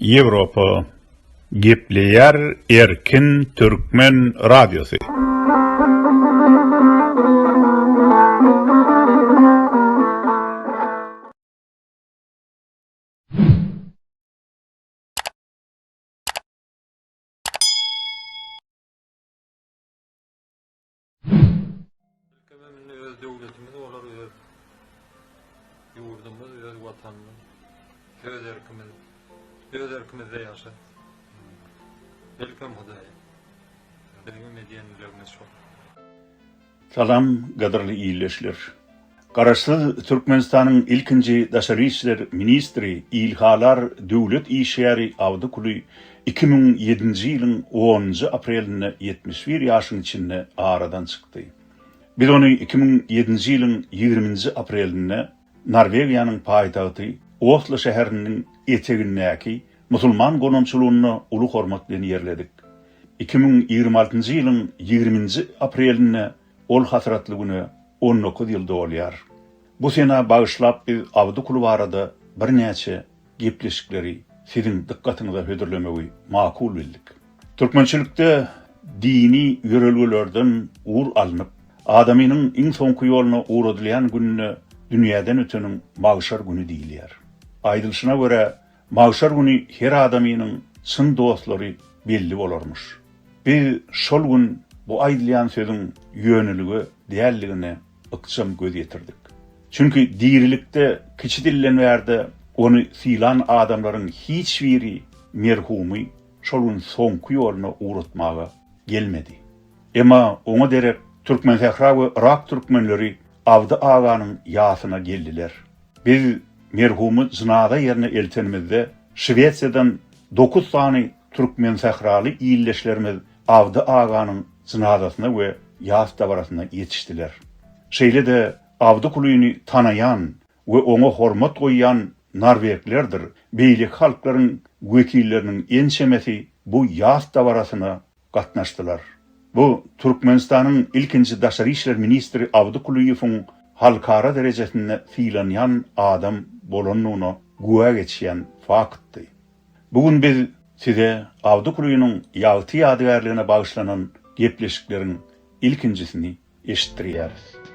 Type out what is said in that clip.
Yevropa Gepleyer Erkin Türkmen Radyosu. Öz devletimiz olar, öz yurdumuz, öz vatanımız, öz erkimizde yaşa. Welcome Hudaýa. Bizim medeniýetimiz şol. Salam, gadırlı iyileşler. Garaşsız Türkmenistanyň ilkinji daşary işler ministri İlhalar Döwlet işleri Awdykuly 2007-nji ýylyň 10-njy aprelinde 71 ýaşyň içinde aradan çykdy. Biz onu 2007-nji ýylyň 20-nji aprelinde Norwegiýanyň paýtagty Oslo şäheriniň etegindäki musulman gonamçylygyny uly hormat bilen ýerledik. 2026-njy ýylyň 20-nji aprelinde ol hasratly güni 19 ýyl dolýar. Bu sene bağışlap biz Awdykuly barada birnäçe gepleşikleri siziň dikkatyňyza hödürlemegi makul bildik. Türkmençilikde dini ýörelgelerden uğur alınıp, adamynyň iň soňky ýoluna uğradylýan gününe dünýäden ötenin Magşar güni diýilýär. Aýdylşyna görä, Magşar güni her adamynyň çyn dostlary belli bolarmyş. Biz şol gün bu aýdylýan söziň ýöneligi, diýerligine ykçam göz ýetirdik. Çünki dirilikde kiçi dillenwärde onu silan adamlaryň hiç biri merhumy şolun soňky ýoluna uğratmaga gelmedi. Emma oňa derek Türkmen Sehra we Irak türkmenleri Awdy aganyň ýasyna geldiler. Biz merhumy jynada ýerine eltenimizde Şwetsiýadan 9 sany Türkmen Sehraly ýylleşlerimiz Awdy aganyň jynadasyna we ýas dabarasyna ýetişdiler. Şeýle de Awdykulyny tanayan we oňa hormat goýan Norweglerdir. Beýlik halklaryň wekilleriniň ençemesi bu ýas dabarasyna gatnaşdylar. Bu Türkmenistanyň ilkinji daşary işler ministri Awdykulyowyň halkara derejesinde filanyan adam bolanyny güwa geçýän faktdy. Bugün biz size Awdykulyowyň ýagty ýadygärligine bagyşlanan gepleşikleriň ilkinjisini eşitdirýäris.